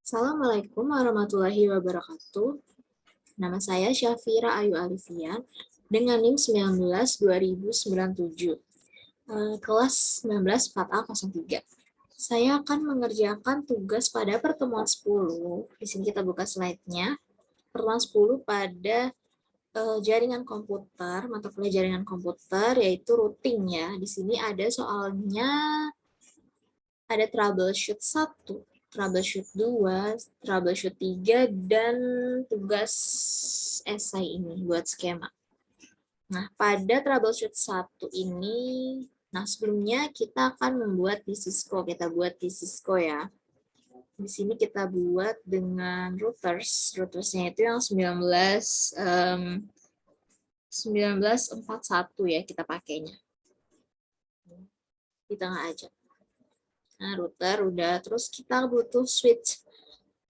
Assalamualaikum warahmatullahi wabarakatuh. Nama saya Syafira Ayu Alifian dengan NIM 19 2097, kelas 19 4A03. Saya akan mengerjakan tugas pada pertemuan 10. Di sini kita buka slide-nya. Pertemuan 10 pada jaringan komputer, mata kuliah jaringan komputer, yaitu routing ya. Di sini ada soalnya, ada troubleshoot 1, troubleshoot 2, troubleshoot 3, dan tugas esai ini buat skema. Nah, pada troubleshoot 1 ini, sebelumnya kita akan membuat di Cisco. Kita buat di Cisco ya. Di sini kita buat dengan routers. Routersnya itu yang 1941 ya kita pakainya. Di tengah aja. Nah, router udah, terus kita butuh switch.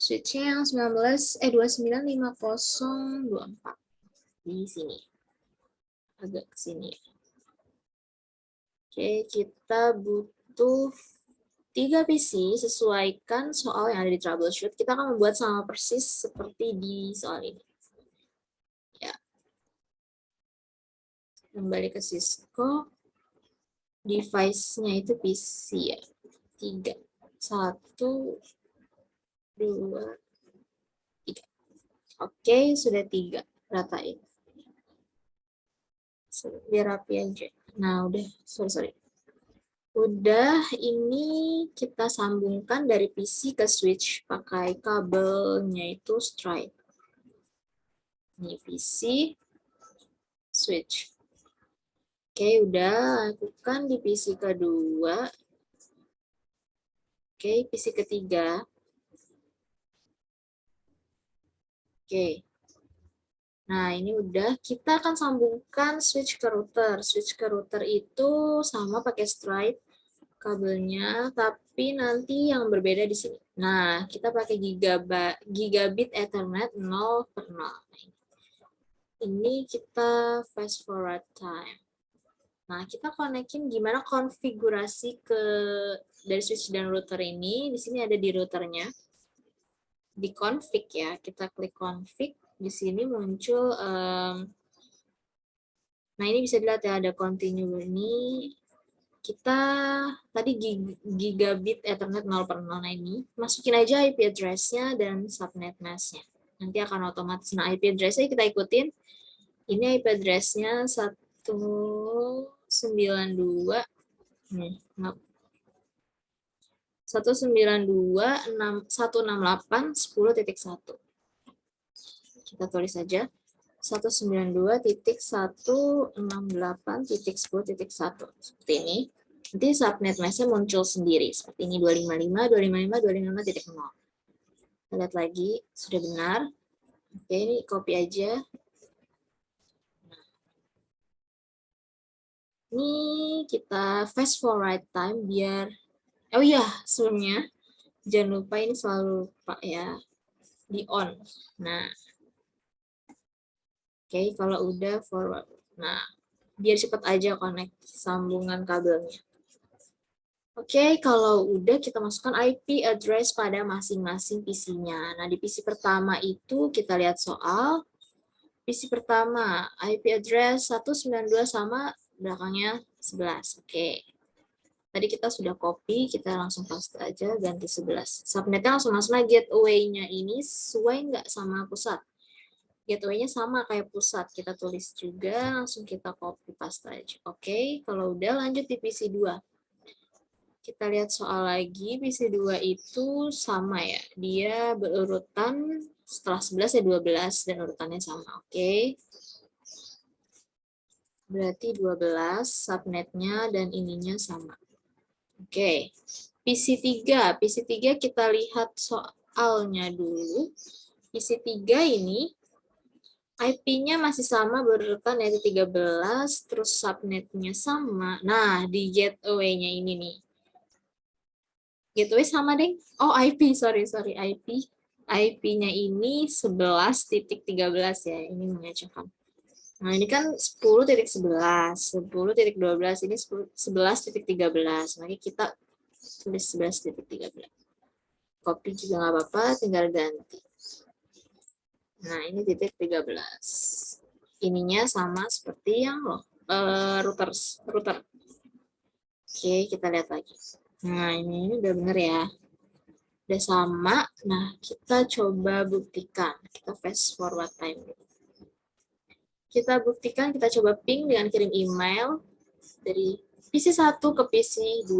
Switch-nya yang 295024 di sini. Agak ke sini. Oke, kita butuh 3 PC, sesuaikan soal yang ada di troubleshoot. Kita akan membuat sama persis seperti di soal ini. Ya. Kembali ke Cisco. Device-nya itu PC ya. 3. 1, 2, 3. Oke, sudah 3. Ratain. Biar rapi aja. Nah, udah. Sorry. Udah, ini kita sambungkan dari PC ke switch. Pakai kabelnya itu straight. Ini PC, switch. Oke, udah. Lakukan di PC kedua. Oke, PC ketiga. Oke. Nah, ini udah. Kita akan sambungkan switch ke router. Switch ke router itu sama pakai straight kabelnya, tapi nanti yang berbeda di sini. Nah, kita pakai gigabit Ethernet 0/0. Ini kita fast forward time. Nah, kita konekin gimana konfigurasi dari switch dan router ini. Di sini ada di routernya. Di config ya, kita klik config. Di sini muncul, nah ini bisa dilihat ya, ada continue ini. Kita tadi gigabit Ethernet 0/0. Nah ini, masukin aja IP address-nya dan subnet mask-nya. Nanti akan otomatis. Nah, IP address-nya kita ikutin. Ini IP address-nya 192. 192.168.10.1. Kita tulis saja 192.168.10.1. Seperti ini. Nanti subnet mask-nya muncul sendiri. Seperti ini, 255, 255, 255.0. Kita lihat lagi, sudah benar. Oke, ini copy aja. Ini kita fast forward time biar, oh iya, sebelumnya, jangan lupa ini selalu lupa ya, di on. Nah, oke, kalau udah forward. Nah, biar cepat aja connect sambungan kabelnya. Oke, kalau udah kita masukkan IP address pada masing-masing PC-nya. Nah, di PC pertama itu kita lihat soal. PC pertama, IP address 192 sama belakangnya 11. Oke. Tadi kita sudah copy, kita langsung paste aja, ganti 11. Subnetnya langsung masuk lagi, gateway-nya ini sesuai nggak sama pusat? Gateway-nya sama kayak pusat, kita tulis juga, langsung kita copy paste aja. Oke, kalau udah lanjut di PC 2. Kita lihat soal lagi, PC 2 itu sama ya, dia berurutan setelah 11 ya 12 dan urutannya sama. Oke. Berarti 12 subnetnya dan ininya sama. Oke. PC 3 kita lihat soalnya dulu. PC 3 ini IP-nya masih sama berurutan yaitu 13, terus subnetnya sama. Nah, di gateway-nya ini nih. Gateway sama deh. Oh, IP, sorry IP. IP-nya ini 11.13 ya. Ini mengacaukan. Nah, ini kan 10.11, 10.12, ini 11.13. Maka kita tulis 11.13. copy juga nggak apa-apa, tinggal ganti. Nah, ini titik 13. Ininya sama seperti yang router. Oke, kita lihat lagi. Nah, ini udah bener ya. Udah sama. Nah, kita coba buktikan. Kita fast forward time. Kita buktikan, kita coba ping dengan kirim email dari PC1 ke PC2.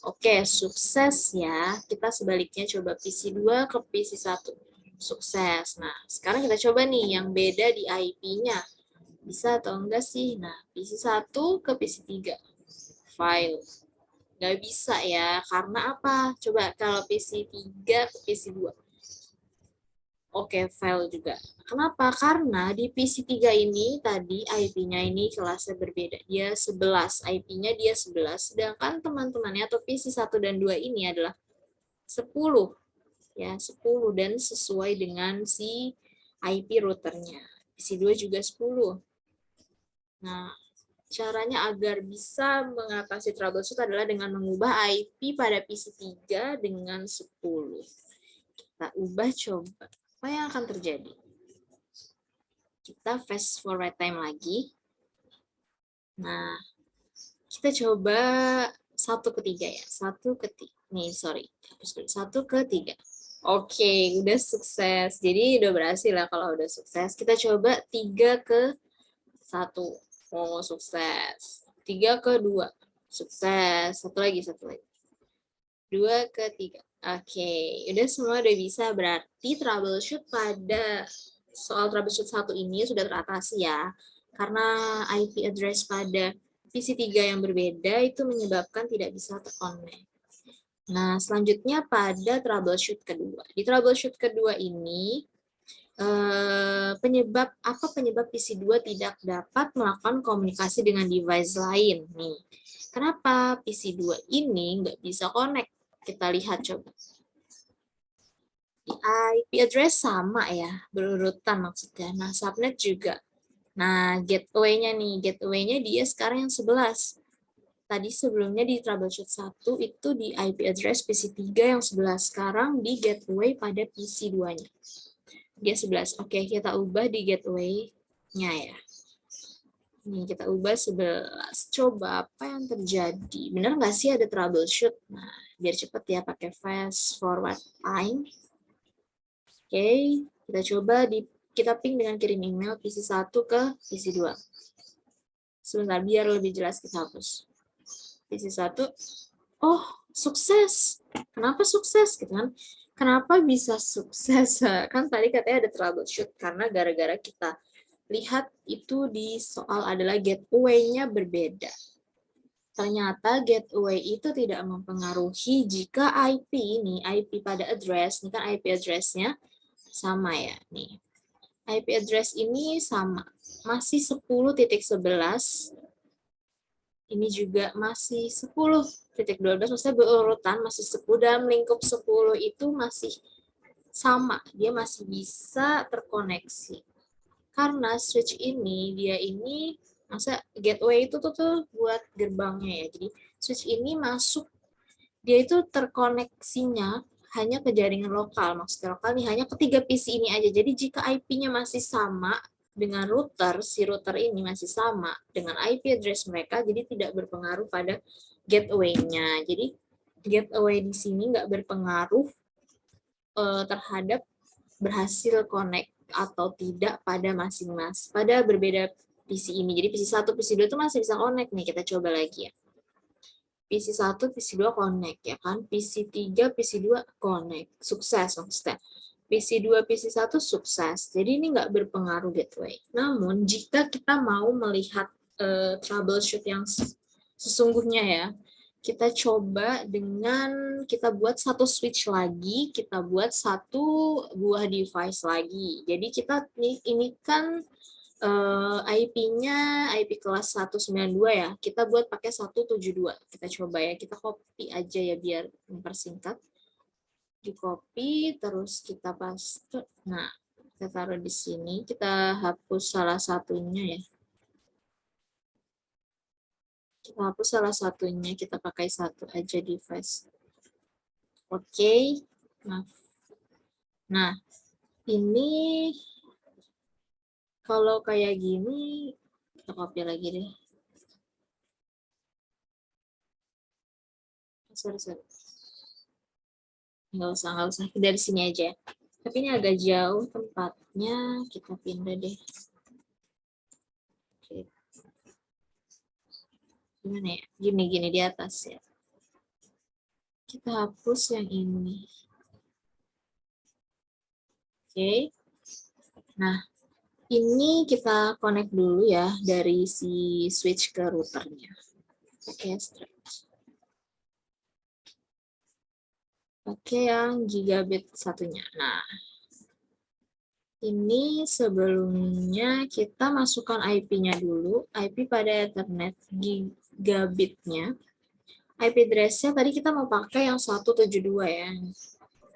Oke, sukses ya. Kita sebaliknya coba PC2 ke PC1. Sukses. Nah, sekarang kita coba nih yang beda di IP-nya. Bisa atau enggak sih? Nah, PC1 ke PC3. File. Nggak bisa ya. Karena apa? Coba kalau PC3 ke PC2. Oke, file juga. Kenapa? Karena di PC3 ini tadi IP-nya ini kelasnya berbeda. Dia 11, IP-nya dia 11, sedangkan teman-temannya atau PC1 dan 2 ini adalah 10. Ya, 10 dan sesuai dengan si IP routernya. PC2 juga 10. Nah, caranya agar bisa mengatasi troubleshoot adalah dengan mengubah IP pada PC3 dengan 10. Kita ubah coba. Apa yang akan terjadi? Kita fast forward time lagi. Nah, kita coba 1/3 ya. 1/3. Nih, sorry. Hapus dulu. 1/3. Oke, udah sukses. Jadi udah berhasil lah kalau udah sukses. Kita coba 3/1. Oh, sukses. 3/2. Sukses. Satu lagi. 2/3. Oke, udah semua udah bisa. Berarti troubleshoot pada soal troubleshoot satu ini sudah teratasi ya. Karena IP address pada PC3 yang berbeda itu menyebabkan tidak bisa terconnect. Nah, selanjutnya pada troubleshoot kedua. Di troubleshoot kedua ini, penyebab PC2 tidak dapat melakukan komunikasi dengan device lain nih. Kenapa PC2 ini nggak bisa connect? Kita lihat coba. Di IP address sama ya, berurutan maksudnya. Nah, subnet juga. Nah, gateway-nya nih, gateway-nya dia sekarang yang 11. Tadi sebelumnya di troubleshoot 1 itu di IP address PC3 yang 11. Sekarang di gateway pada PC2-nya. Dia 11. Oke, kita ubah di gateway-nya ya. Ini kita ubah 11. Coba apa yang terjadi? Benar nggak sih ada troubleshoot? Nah, biar cepet ya pakai fast forward time. Oke, kita coba kita ping dengan kirim email PC1 ke PC2. Sebentar, biar lebih jelas kita hapus. PC1, oh sukses. Kenapa sukses? Gitu kan? Kenapa bisa sukses? Kan tadi katanya ada troubleshoot karena gara-gara kita lihat itu di soal adalah gateway-nya berbeda. Ternyata gateway itu tidak mempengaruhi jika IP pada address, ini kan IP address-nya sama ya, nih. IP address ini sama, masih 10.11. Ini juga masih 10.12, maksudnya berurutan masih 10 dalam lingkup 10 itu masih sama, dia masih bisa terkoneksi. Karena switch ini, dia ini, maksudnya gateway itu tuh buat gerbangnya ya, jadi switch ini masuk, dia itu terkoneksinya hanya ke jaringan lokal, maksudnya lokal nih hanya ketiga PC ini aja. Jadi jika IP-nya masih sama dengan router, si router ini masih sama dengan IP address mereka, jadi tidak berpengaruh pada gateway-nya. Jadi gateway di sini nggak berpengaruh terhadap berhasil connect atau tidak pada masing-masing, pada berbeda PC ini. Jadi PC1, PC2 itu masih bisa connect nih, kita coba lagi ya. PC1, PC2 connect ya kan, PC3, PC2 connect, sukses maksudnya. PC2, PC1 sukses, jadi ini nggak berpengaruh gateway. Namun jika kita mau melihat troubleshoot yang sesungguhnya ya, kita coba dengan kita buat satu switch lagi, kita buat satu buah device lagi. Jadi kita ini kan IP-nya IP kelas 192 ya. Kita buat pakai 172. Kita coba ya, kita copy aja ya biar mempersingkat. Di copy terus kita paste. Nah, kita taruh di sini, kita hapus salah satunya ya. Kita hapus salah satunya, kita pakai satu aja device. Oke. Maaf. Nah, ini kalau kayak gini, kita copy lagi deh. Sorry. Nggak usah. Dari sini aja. Tapi ini agak jauh tempatnya, kita pindah deh. Oke. Gimana ya? Gini di atas ya. Kita hapus yang ini. Oke. Nah, ini kita connect dulu ya dari si switch ke routernya. Oke, stretch. Oke, yang gigabit satunya. Nah, ini sebelumnya kita masukkan IP-nya dulu. IP pada Ethernet gigabitnya. IP address-nya tadi kita mau pakai yang 172 ya.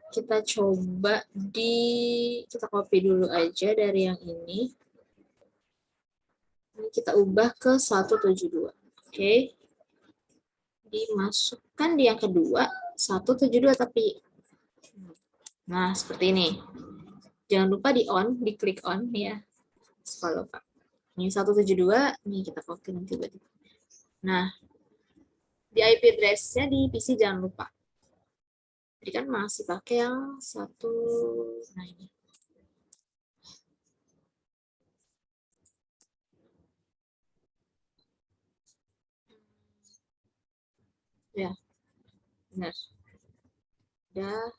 Kita coba kita copy dulu aja dari yang ini. Ini kita ubah ke 172. Oke. Dimasukkan di yang kedua, 172 tapi. Nah, seperti ini. Jangan lupa di on, diklik on ya. Kalau lupa. Ini 172, ini kita copy tiba-tiba. Nah, di IP address-nya di PC jangan lupa. Jadi kan masih pakai yang satu, nah ini. Ya, benar. Udah,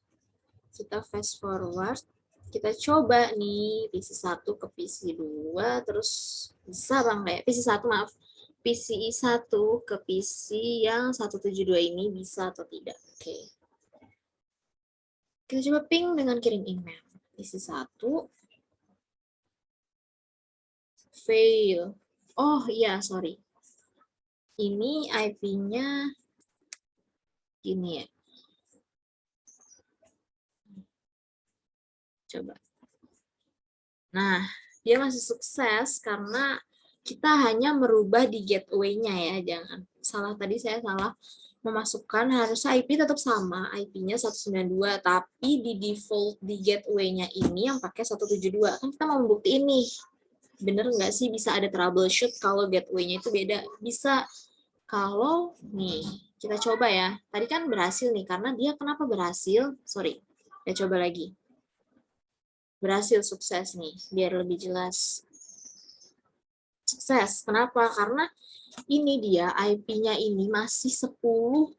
kita fast forward. Kita coba nih PC 1 ke PC 2, terus bisa bang kayak PC 1 maaf. PCI 1 ke PC yang 172 ini bisa atau tidak. Oke. Kita coba ping dengan kirim email. PC 1 fail. Oh iya, sorry. Ini IP-nya gini ya. Coba. Nah, dia masih sukses karena kita hanya merubah di gateway-nya ya. Jangan salah, tadi saya salah memasukkan, harusnya IP tetap sama, IP-nya 192, tapi di default di gateway-nya ini yang pakai 172. Kan kita mau membuktiin nih, bener nggak sih bisa ada troubleshoot kalau gateway-nya itu beda? Bisa. Kalau nih, kita coba ya. Tadi kan berhasil nih, karena dia kenapa berhasil? Sorry, kita coba lagi. Berhasil, sukses nih, biar lebih jelas. Sukses, kenapa? Karena ini dia IP-nya ini masih 10.11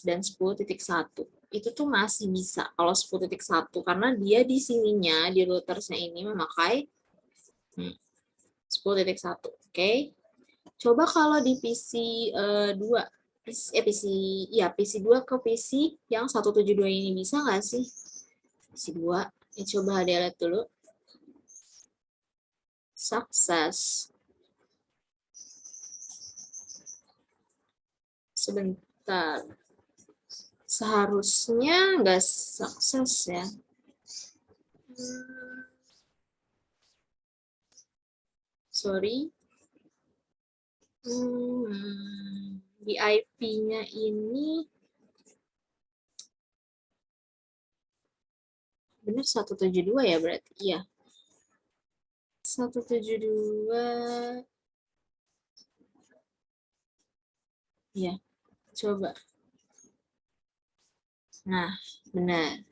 dan 10.1. Itu tuh masih bisa kalau 10.1 karena dia di sininya di routersnya ini memakai 10.1. Oke. Coba kalau di PC 2 PC 2 ke PC yang 172 ini bisa nggak sih? PC 2. Coba lihat dulu. Sukses. Sebentar. Seharusnya nggak sukses ya. Sorry. Di IP-nya ini benar 172 ya berarti? Iya. 172. Ya, coba. Nah, benar.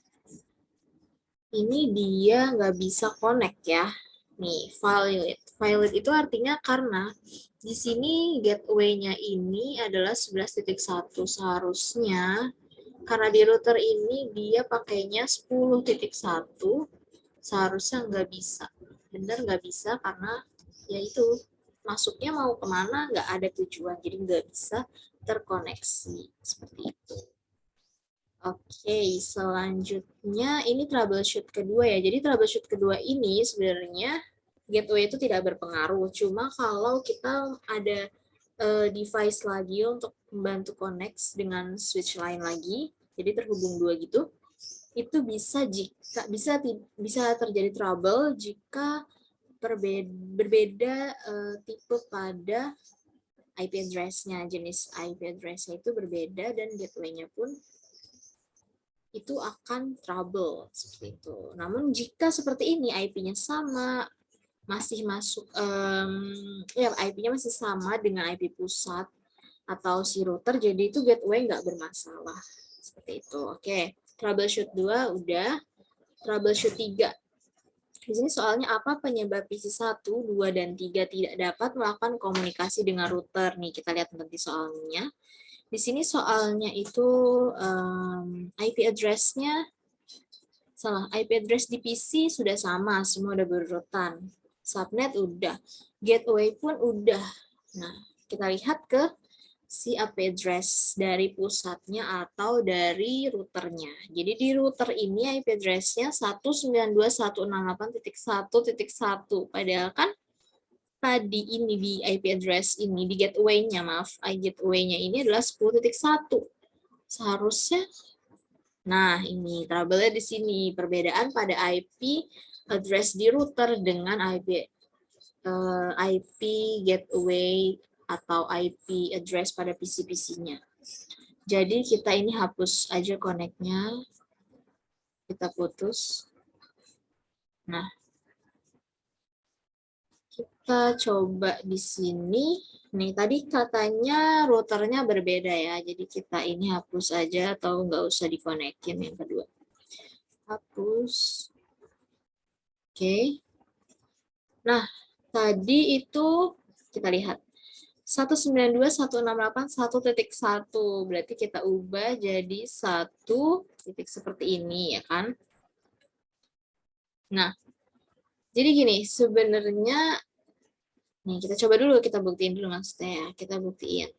Ini dia nggak bisa connect ya. Nih, valid. Valid itu artinya karena di sini gateway-nya ini adalah 11.1. Seharusnya karena di router ini dia pakainya 10.1, seharusnya nggak bisa. Bener nggak bisa karena ya itu masuknya mau kemana nggak ada tujuan, jadi nggak bisa terkoneksi seperti itu. Oke, selanjutnya ini troubleshoot kedua ya. Jadi troubleshoot kedua ini sebenarnya gateway itu tidak berpengaruh. Cuma kalau kita ada device lagi untuk membantu connect dengan switch lain lagi, jadi terhubung dua gitu, itu bisa terjadi trouble jika berbeda tipe pada IP address-nya, jenis IP address-nya itu berbeda dan gateway-nya pun itu akan trouble seperti itu. Namun jika seperti ini IP-nya sama, masih masuk ya IP-nya masih sama dengan IP pusat atau si router, jadi itu gateway nggak bermasalah seperti itu. Oke, troubleshoot 2 udah. Troubleshoot 3. Di sini soalnya apa penyebab PC 1, 2, dan 3 tidak dapat melakukan komunikasi dengan router. Nih, kita lihat nanti soalnya. Di sini soalnya itu IP address-nya salah. IP address di PC sudah sama, semua udah berurutan. Subnet udah. Gateway pun udah. Nah, kita lihat ke si IP address dari pusatnya atau dari routernya. Jadi di router ini IP address-nya 192.168.1.1. Padahal kan tadi ini di IP address ini, di gateway-nya, maaf, gateway-nya ini adalah 10.1. Seharusnya, nah ini trouble-nya di sini, perbedaan pada IP address di router dengan IP gateway atau IP address pada PC-PC-nya. Jadi kita ini hapus aja connect-nya. Kita putus. Nah, kita coba di sini. Nih, tadi katanya routernya berbeda ya. Jadi kita ini hapus aja atau nggak usah dikonekin yang kedua. Hapus. Oke. Nah, tadi itu kita lihat. 192.168.1.1. Berarti kita ubah jadi 1 titik seperti ini ya kan. Nah, jadi gini, sebenarnya nih kita coba dulu, kita buktiin dulu maksudnya ya. Kita buktiin.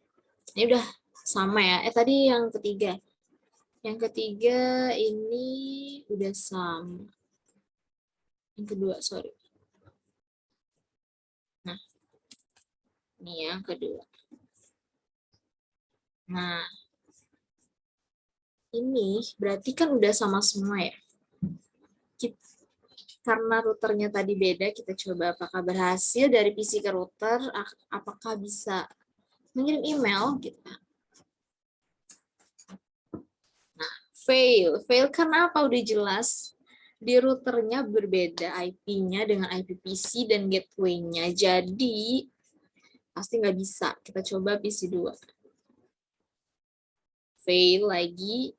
Ini udah sama ya. Tadi yang ketiga. Yang ketiga ini udah sama. Yang kedua, sorry. Nah, ini yang kedua. Nah, ini berarti kan udah sama semua ya. Karena routernya tadi beda, kita coba apakah berhasil dari PC ke router, apakah bisa mengirim email gitu. Nah, fail. Fail karena apa? Udah jelas di routernya berbeda IP-nya dengan IP PC dan gateway-nya. Jadi pasti nggak bisa. Kita coba PC 2. Fail lagi.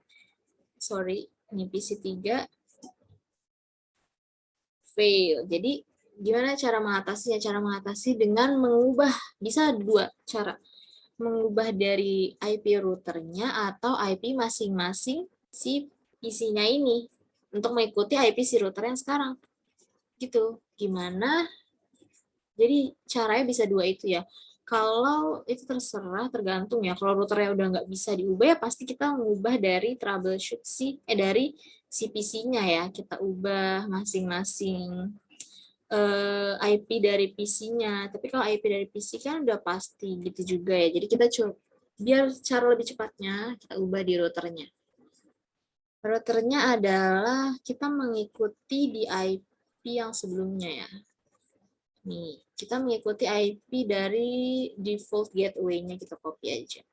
Sorry, ini PC 3. Fail. Jadi gimana cara mengatasinya? Cara mengatasi dengan mengubah, bisa dua cara. Mengubah dari IP routernya atau IP masing-masing si PC-nya ini untuk mengikuti IP si router yang sekarang. Gitu. Gimana? Jadi caranya bisa dua itu ya. Kalau itu terserah, tergantung ya. Kalau routernya udah nggak bisa diubah ya pasti kita mengubah dari troubleshoot dari si PC-nya ya. Kita ubah masing-masing IP dari PC-nya. Tapi kalau IP dari PC kan udah pasti gitu juga ya. Jadi kita coba biar cara lebih cepatnya kita ubah di routernya. Routernya adalah kita mengikuti di IP yang sebelumnya ya. Nih, kita mengikuti IP dari default gateway-nya, kita copy aja.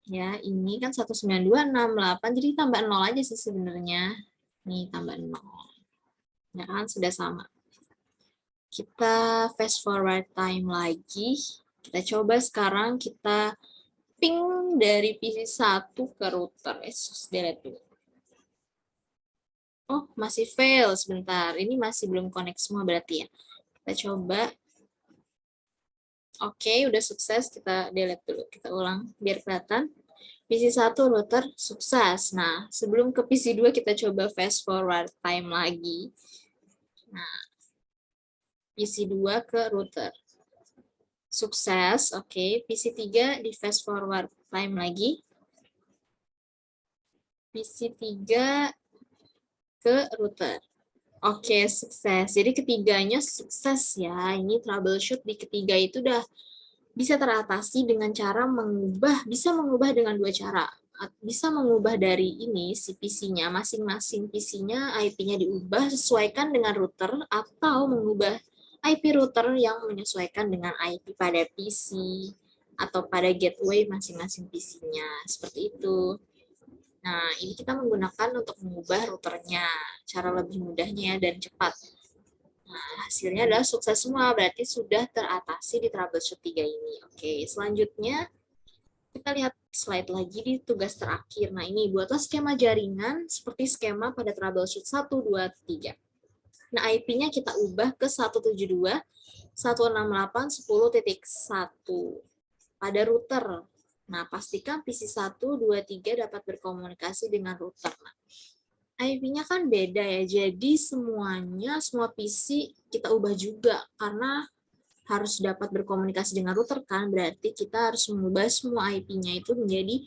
Ya, ini kan 192.168, jadi tambah 0 aja sih sebenarnya. Nih, tambah 0. Ya kan, sudah sama. Kita fast forward time lagi. Kita coba sekarang kita ping dari PC 1 ke router. Delete dulu. Oh, masih fail sebentar. Ini masih belum connect semua berarti ya. Kita coba. Oke, udah sukses. Kita delete dulu. Kita ulang biar kelihatan. PC 1 router sukses. Nah, sebelum ke PC 2 kita coba fast forward time lagi. Nah, PC 2 ke router. Sukses. Oke, PC 3 di fast forward time lagi. PC 3 ke router. Oke, sukses. Jadi ketiganya sukses ya. Ini troubleshoot di ketiga itu udah bisa teratasi dengan cara bisa mengubah dengan dua cara. Bisa mengubah dari ini, si PC-nya, masing-masing PC-nya IP-nya diubah sesuaikan dengan router, atau mengubah IP router yang menyesuaikan dengan IP pada PC. atau pada gateway masing-masing PC-nya. Seperti itu. Nah, ini kita menggunakan untuk mengubah routernya. Cara lebih mudahnya dan cepat. Nah, hasilnya adalah sukses semua. Berarti sudah teratasi di troubleshoot 3 ini. Oke, selanjutnya kita lihat slide lagi di tugas terakhir. Nah, ini buatlah skema jaringan seperti skema pada troubleshoot 1, 2, 3. Nah, IP-nya kita ubah ke 172.168.10.1 pada router. Nah, pastikan PC 1, 2, 3 dapat berkomunikasi dengan router. Nah, IP-nya kan beda ya, jadi semua PC kita ubah juga, karena harus dapat berkomunikasi dengan router kan, berarti kita harus mengubah semua IP-nya itu menjadi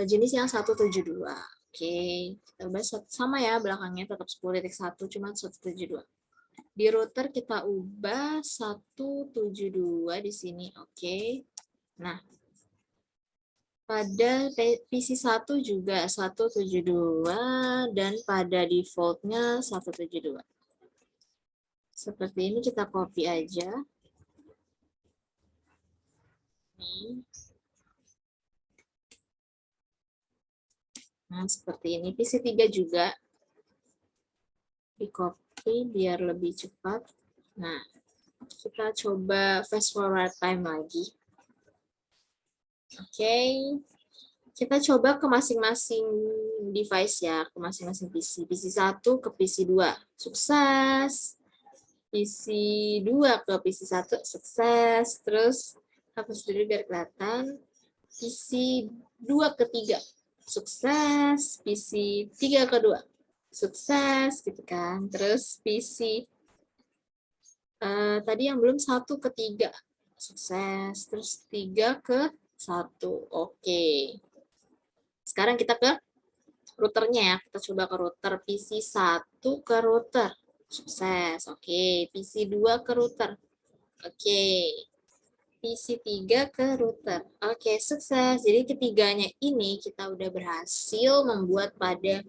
jenis yang 172. Oke, kita ubah sama ya, belakangnya tetap 10.1, cuma 172. Di router kita ubah 172 di sini, oke. Nah, pada PC 1 juga 172 dan pada defaultnya 172. Seperti ini kita copy aja. Nah, seperti ini. PC 3 juga di copy biar lebih cepat. Nah, kita coba fast forward time lagi. Oke, kita coba ke masing-masing device ya, ke masing-masing PC. PC 1 ke PC 2, sukses. PC 2 ke PC 1, sukses. Terus, hapus dulu biar kelihatan. PC 2 ke 3, sukses. PC 3 ke 2, sukses, gitu kan. Terus PC tadi yang belum 1 ke 3, sukses. Terus 3 ke 1, oke. Sekarang kita ke routernya ya. Kita coba ke router. PC 1 ke router. Sukses. Oke. PC 2 ke router. Oke. PC 3 ke router. Oke, sukses. Jadi ketiganya ini kita udah berhasil membuat pada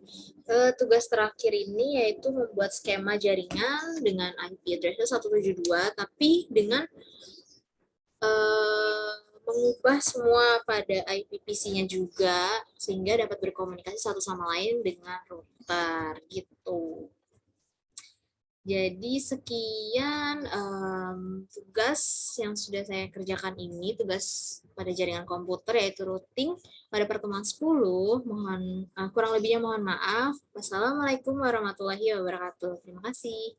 tugas terakhir ini, yaitu membuat skema jaringan dengan IP address 172, tapi dengan mengubah semua pada IP PC-nya juga, sehingga dapat berkomunikasi satu sama lain dengan router, gitu. Jadi sekian tugas yang sudah saya kerjakan ini, tugas pada jaringan komputer, yaitu routing pada pertemuan 10. Kurang lebihnya mohon maaf. Wassalamualaikum warahmatullahi wabarakatuh. Terima kasih.